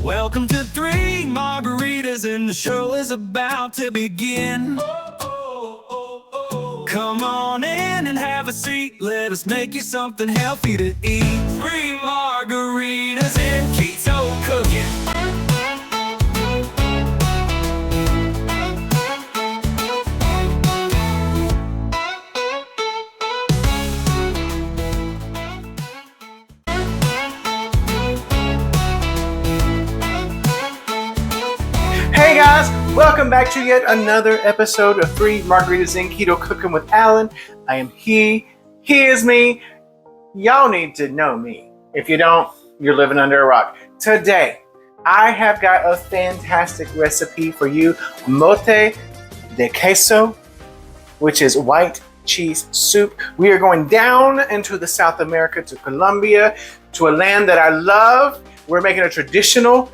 Welcome to Three Margaritas, and the show is about to begin. Come on in and have a seat. Let us make you something healthy to eat. Three margaritas and keto cooking. Hey guys, welcome back to yet another episode of Three Margaritas and Keto Cooking with Alan. I am he is me. Y'all need to know me. If you don't, you're living under a rock. Today, I have got a fantastic recipe for you. Mote de queso, which is white cheese soup. We are going down into the South America to Colombia, to a land that I love. We're making a traditional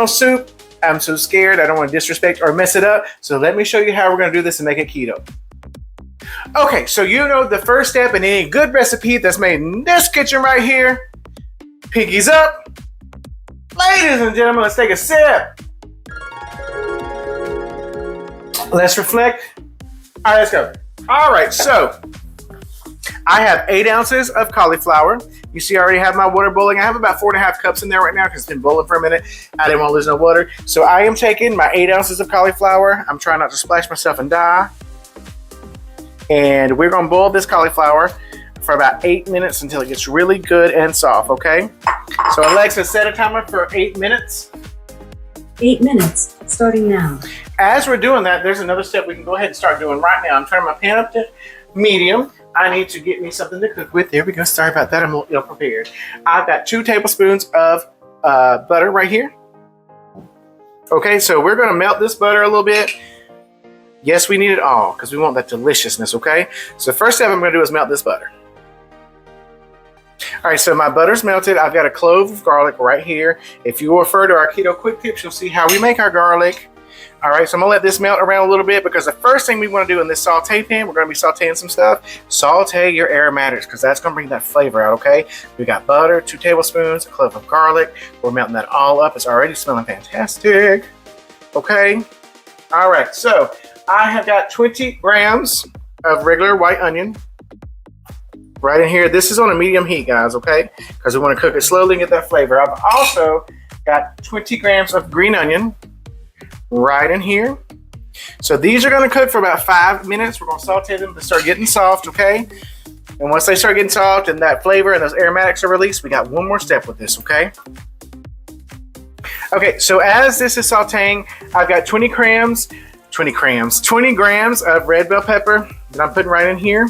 soup. I'm so scared. I don't want to disrespect or mess it up. So let me show you how we're going to do this and make it keto. Okay, so you know the first step in any good recipe that's made in this kitchen right here. Pinkies up. Ladies and gentlemen, let's take a sip. Let's reflect. All right, let's go. All right, so I have 8 ounces of cauliflower. You see I already have my water boiling. I have about 4.5 cups in there right now because it's been boiling for a minute. I didn't want to lose no water. So I am taking my 8 ounces of cauliflower. I'm trying not to splash myself and die. And we're going to boil this cauliflower for about 8 minutes until it gets really good and soft, okay? So Alexa, set a timer for 8 minutes. 8 minutes, starting now. As we're doing that, there's another step we can go ahead and start doing right now. I'm turning my pan up to medium. I need to get me something to cook with. There we go. Sorry about that. I'm a little ill prepared. I've got 2 tablespoons of butter right here. Okay, so we're going to melt this butter a little bit. Yes, we need it all because we want that deliciousness, okay? So first step I'm going to do is melt this butter. All right, so my butter's melted. I've got a clove of garlic right here. If you refer to our keto quick tips, you'll see how we make our garlic. All right, so I'm gonna let this melt around a little bit because the first thing we want to do in this saute pan, we're gonna be sauteing some stuff. Saute your aromatics because that's gonna bring that flavor out, okay? We got butter, 2 tablespoons, a clove of garlic. We're melting that all up. It's already smelling fantastic, okay? All right, so I have got 20 grams of regular white onion right in here. This is on a medium heat, guys, okay? Because we want to cook it slowly and get that flavor. I've also got 20 grams of green onion right in here. So these are going to cook for about 5 minutes. We're going to saute them to start getting soft, okay? And once they start getting soft and that flavor and those aromatics are released, we got one more step with this, okay? Okay, so as this is sauteing, I've got 20 grams of red bell pepper that I'm putting right in here.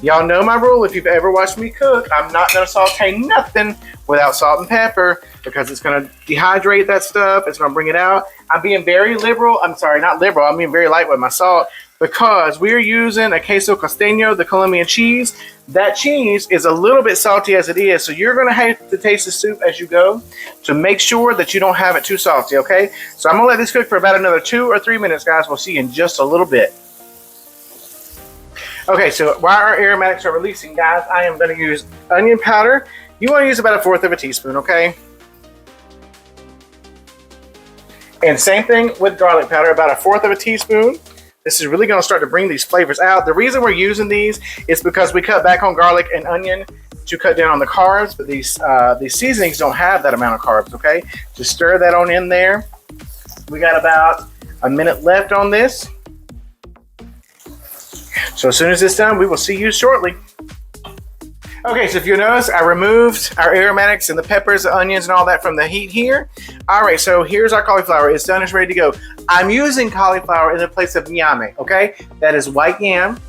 Y'all know my rule. If you've ever watched me cook, I'm not going to saute nothing without salt and pepper because it's going to dehydrate that stuff. It's going to bring it out. I'm being very liberal. I'm sorry, not liberal. I'm being very light with my salt because we're using a queso costeño, the Colombian cheese. That cheese is a little bit salty as it is, so you're going to have to taste the soup as you go to make sure that you don't have it too salty, okay? So I'm going to let this cook for about another 2 or 3 minutes, guys. We'll see you in just a little bit. Okay, so while our aromatics are releasing, guys, I am going to use onion powder. You want to use about 1/4 of a teaspoon, okay? And same thing with garlic powder, about 1/4 of a teaspoon. This is really going to start to bring these flavors out. The reason we're using these is because we cut back on garlic and onion to cut down on the carbs, but these seasonings don't have that amount of carbs, okay? Just stir that on in there. We got about a minute left on this. So as soon as it's done, we will see you shortly. Okay, so if you notice, I removed our aromatics and the peppers, the onions, and all that from the heat here. All right, so here's our cauliflower. It's done. It's ready to go. I'm using cauliflower in the place of yame, okay? That is white yam.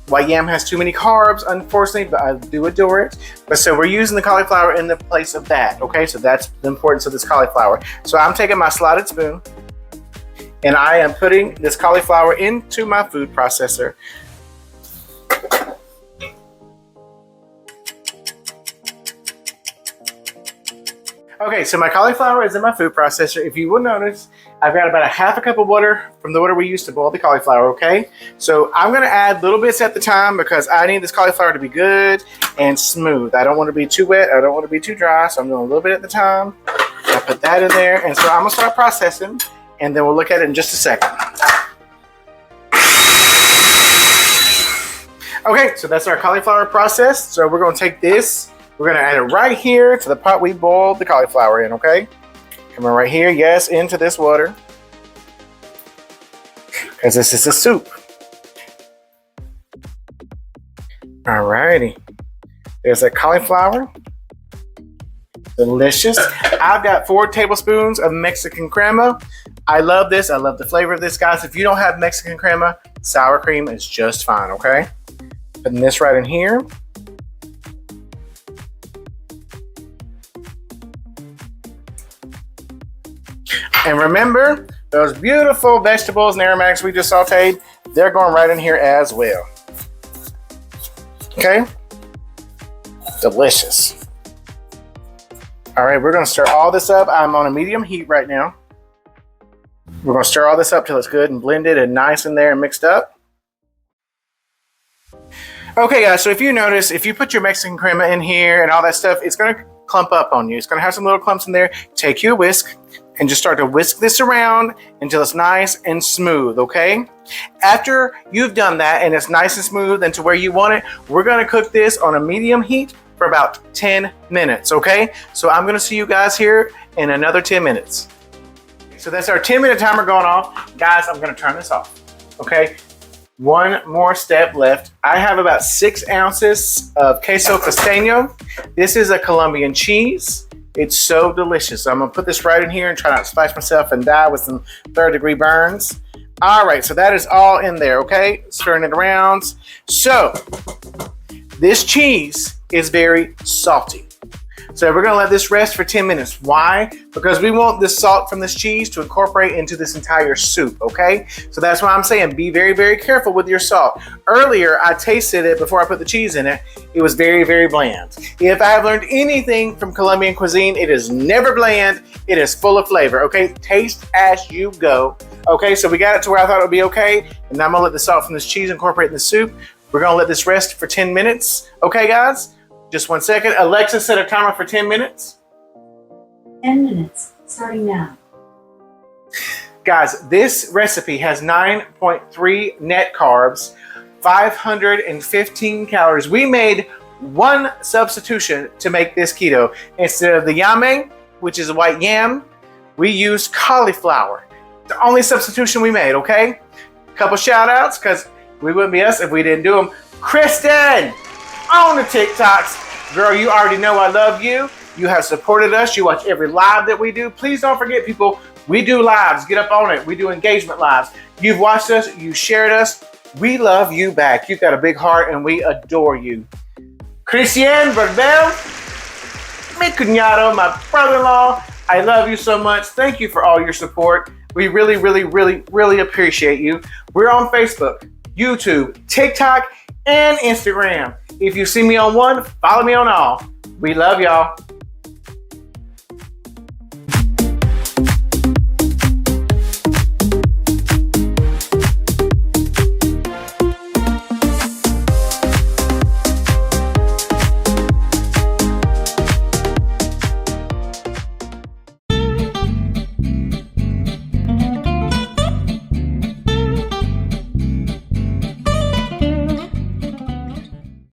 White yam has too many carbs, unfortunately, but I do adore it. But so we're using the cauliflower in the place of that, okay? So that's the importance of this cauliflower. So I'm taking my slotted spoon, and I am putting this cauliflower into my food processor. Okay, so my cauliflower is in my food processor. If you will notice, I've got about 1/2 cup of water from the water we used to boil the cauliflower, okay? So I'm gonna add little bits at the time because I need this cauliflower to be good and smooth. I don't want to be too wet, I don't want to be too dry, so I'm doing a little bit at the time. I Put that in there. And so I'm gonna start processing and then we'll look at it in just a second. Okay, so that's our cauliflower process. So we're gonna take this, we're gonna add it right here to the pot we boiled the cauliflower in, okay? Coming right here, yes, into this water. Because this is a soup. Alrighty. There's a cauliflower. Delicious. I've got 4 tablespoons of Mexican crema. I love this. I love the flavor of this, guys. If you don't have Mexican crema, sour cream is just fine, okay? Putting this right in here. And remember, those beautiful vegetables and aromatics we just sauteed, they're going right in here as well. Okay? Delicious. All right, we're gonna stir all this up. I'm on a medium heat right now. We're gonna stir all this up till it's good and blended and nice in there and mixed up. Okay, guys, so if you notice, if you put your Mexican crema in here and all that stuff, it's gonna clump up on you. It's gonna have some little clumps in there. Take you a whisk and just start to whisk this around until it's nice and smooth, okay? After you've done that and it's nice and smooth and to where you want it, we're gonna cook this on a medium heat for about 10 minutes, okay? So I'm gonna see you guys here in another 10 minutes. So that's our 10-minute timer going off. Guys, I'm gonna turn this off, okay? One more step left. I have about 6 ounces of queso costeño. This is a Colombian cheese. It's so delicious. So I'm gonna put this right in here and try not to splash myself and die with some 3rd-degree burns. All right, so that is all in there, okay? Stirring it around. So this cheese is very salty. So we're gonna let this rest for 10 minutes. Why? Because we want this salt from this cheese to incorporate into this entire soup, okay? So that's why I'm saying be very, very careful with your salt. Earlier, I tasted it before I put the cheese in it. It was very, very bland. If I have learned anything from Colombian cuisine, it is never bland. It is full of flavor, okay? Taste as you go. Okay, so we got it to where I thought it would be okay. And now I'm gonna let the salt from this cheese incorporate in the soup. We're gonna let this rest for 10 minutes. Okay, guys? Just 1 second. Alexa, set a timer for 10 minutes. 10 minutes, starting now. Guys, this recipe has 9.3 net carbs, 515 calories. We made one substitution to make this keto. Instead of the yame, which is a white yam, we used cauliflower. The only substitution we made, okay? Couple shout outs, because we wouldn't be us if we didn't do them. Kristen! On the TikToks. Girl, you already know I love you. You have supported us. You watch every live that we do. Please don't forget, people, we do lives. Get up on it. We do engagement lives. You've watched us. You shared us. We love you back. You've got a big heart and we adore you. Christian Verbel, mi cuñado, my brother-in-law, I love you so much. Thank you for all your support. We really, really, really, really appreciate you. We're on Facebook, YouTube, TikTok, and Instagram. If you see me on one, follow me on all. We love y'all.